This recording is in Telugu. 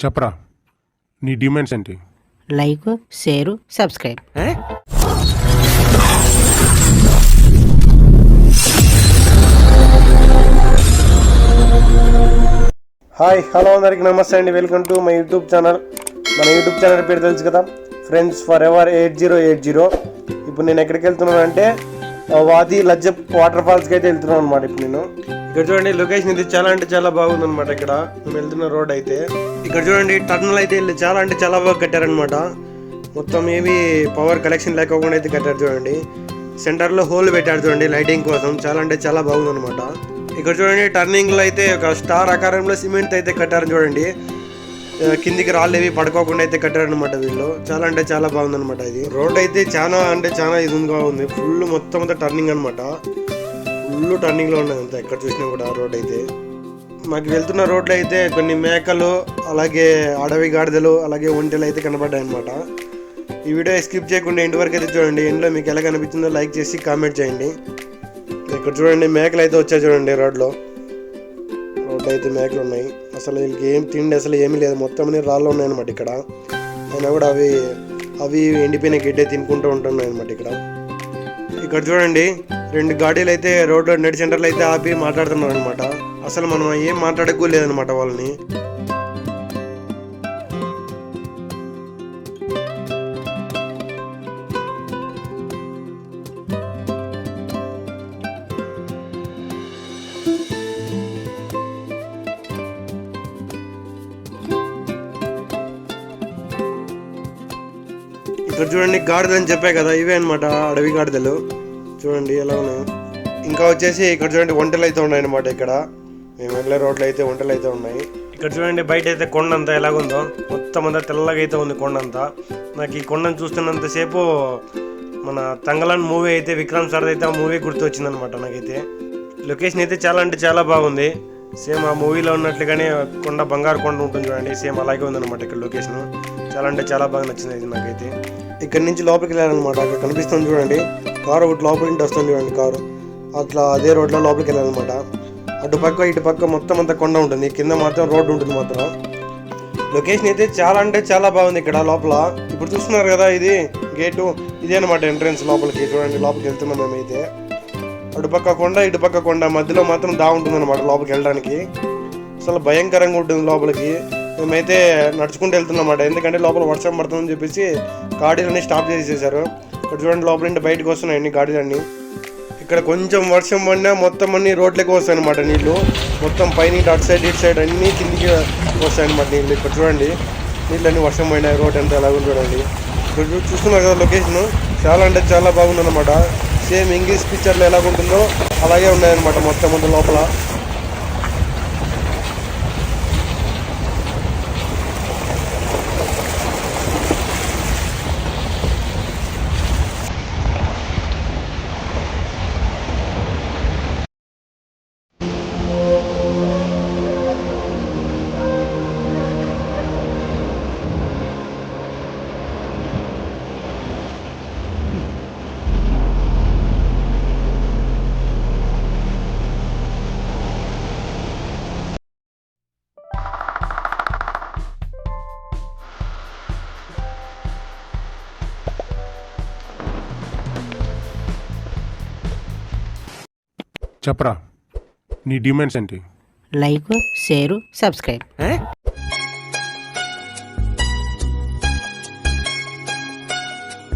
చెప్పరా నీ డిమాండ్స్ ఏంటి? Like, share, subscribe. Hi hello అందరికి నమస్తే అండి. Welcome to my YouTube channel. మన యూట్యూబ్ ఛానల్ పేరు తెలుసు కదా, ఫ్రెండ్స్ ఫర్ ఎవర్ 8080. ఇప్పుడు నేను ఎక్కడికి వెళ్తున్నాను అంటే వాది లజ్జప్ వాటర్ ఫాల్స్కి అయితే వెళ్తున్నాను అనమాట. ఇప్పుడు నేను ఇక్కడ చూడండి, లొకేషన్ ఇది చాలా అంటే చాలా బాగుంది అనమాట. ఇక్కడ మేము వెళ్తున్న రోడ్ అయితే ఇక్కడ చూడండి, టర్నల్ అయితే చాలా అంటే చాలా బాగా కట్టారనమాట. మొత్తం ఏమి పవర్ కలెక్షన్ లేకుండా అయితే కట్టారు చూడండి. సెంటర్లో హోల్ పెట్టారు చూడండి లైటింగ్ కోసం. చాలా అంటే చాలా బాగుంది అనమాట. ఇక్కడ చూడండి, టర్నింగ్లో అయితే ఒక స్టార్ ఆకారంలో సిమెంట్ అయితే కట్టారు చూడండి. కిందికి రాళ్ళేవి పడుకోకుండా అయితే కట్టారనమాట వీళ్ళు. చాలా అంటే చాలా బాగుందనమాట. ఇది రోడ్ అయితే చాలా అంటే చాలా ఇదిగా ఉంది. ఫుల్ మొత్తం అంతా టర్నింగ్ అనమాట. ఫుల్ టర్నింగ్లో ఉన్నది అంతా ఎక్కడ చూసినా కూడా రోడ్ అయితే. మాకు వెళ్తున్న రోడ్లు అయితే కొన్ని మేకలు, అలాగే అడవి గాడిదలు, అలాగే ఒంటెలు అయితే కనబడ్డాయి అనమాట. ఈ వీడియో స్కిప్ చేయకుండా ఎండ్ వరకు అయితే చూడండి. ఎండ్లో మీకు ఎలా కనిపించిందో లైక్ చేసి కామెంట్ చేయండి. ఇక్కడ చూడండి, మేకలు అయితే వచ్చాయి చూడండి. రోడ్లో అయితే మేకలు ఉన్నాయి. అసలు వీళ్ళకి ఏం తిండి అసలు ఏమీ లేదు. మొత్తం అన్ని రాళ్ళు ఉన్నాయన్నమాట ఇక్కడ. అయినా కూడా అవి ఎండిపోయిన గిడ్డే తినుకుంటూ ఉంటున్నాయి అనమాట ఇక్కడ. ఇక్కడ చూడండి, 2 గాడీలు అయితే రోడ్లో నెట్ సెంటర్లో అయితే ఆపి మాట్లాడుతున్నారు అనమాట. అసలు మనం ఏం మాట్లాడకు లేదనమాట వాళ్ళని. ఇక్కడ చూడండి, గాడిదలు అని చెప్పాయి కదా, ఇవే అనమాట అడవి గాడిదలు. చూడండి ఎలా ఉన్నాయి. ఇంకా వచ్చేసి ఇక్కడ చూడండి, ఒంటెలు అయితే ఉన్నాయి అనమాట. ఇక్కడ మేము వెళ్ళే రోడ్లు అయితే ఒంటెలు అయితే ఉన్నాయి. ఇక్కడ చూడండి, బయట అయితే కొండ అంతా ఎలాగుందో, మొత్తం అంతా తెల్లగా అయితే ఉంది కొండ అంతా. నాకు ఈ కొండను చూస్తున్నంతసేపు మన తంగలాన్ మూవీ అయితే విక్రమ్ సార్ అయితే ఆ మూవీ గుర్తు వచ్చిందనమాట నాకైతే. లొకేషన్ అయితే చాలా అంటే చాలా బాగుంది. సేమ్ ఆ మూవీలో ఉన్నట్లుగానే కొండ, బంగారు కొండ ఉంటుంది చూడండి. సేమ్ అలాగే ఉందన్నమాట ఇక్కడ లొకేషన్. చాలా అంటే చాలా బాగా నచ్చింది అయితే నాకైతే. ఇక్కడ నుంచి లోపలికి వెళ్ళాలన్నమాట. అక్కడ కనిపిస్తుంది చూడండి, కారు ఒకటి లోపల నుంచి వస్తుంది చూడండి కారు. అట్లా అదే రోడ్లో లోపలికి వెళ్ళాలన్నమాట. అటుపక్క ఇటుపక్క మొత్తం అంతా కొండ ఉంటుంది, కింద మాత్రం రోడ్డు ఉంటుంది మాత్రం. లొకేషన్ అయితే చాలా అంటే చాలా బాగుంది ఇక్కడ లోపల. ఇప్పుడు చూస్తున్నారు కదా, ఇది గేటు, ఇదే అనమాట ఎంట్రన్స్ లోపలికి. చూడండి లోపలికి వెళ్తున్నాం మేమైతే. అటుపక్క కొండ ఇటుపక్క కొండ, మధ్యలో మాత్రం దా ఉంటుంది అనమాట లోపలికి వెళ్ళడానికి. అసలు భయంకరంగా ఉంటుంది లోపలికి. మేమైతే నడుచుకుంటూ వెళ్తున్నమాట. ఎందుకంటే లోపల వర్షం పడుతుందని చెప్పేసి గాడీలన్నీ స్టాప్ చేసేసారు. ఇక్కడ చూడండి, లోపల నుండి బయటకు వస్తున్నాయి అన్ని గాడీలన్నీ. ఇక్కడ కొంచెం వర్షం పడినా మొత్తం అన్ని రోడ్లకి వస్తాయి అనమాట నీళ్ళు. మొత్తం పైన అటు సైడ్ ఇటు సైడ్ అన్నీ కిందికి వస్తాయి అనమాట నీళ్ళు. ఇక్కడ చూడండి, నీళ్ళు అన్నీ వర్షం పడినాయి. రోడ్ ఎంత ఎలాగో చూడండి. ఇక్కడ చూస్తున్నారు కదా లొకేషన్, చాలా అంటే చాలా బాగుందన్నమాట. సేమ్ ఇంగ్లీష్ పిక్చర్లో ఎలాగుంటుందో అలాగే ఉన్నాయన్నమాట మొత్తం అంతా లోపల. చెప్పరా నీ డిమాండ్స్ ఏంటి? Like, share, subscribe.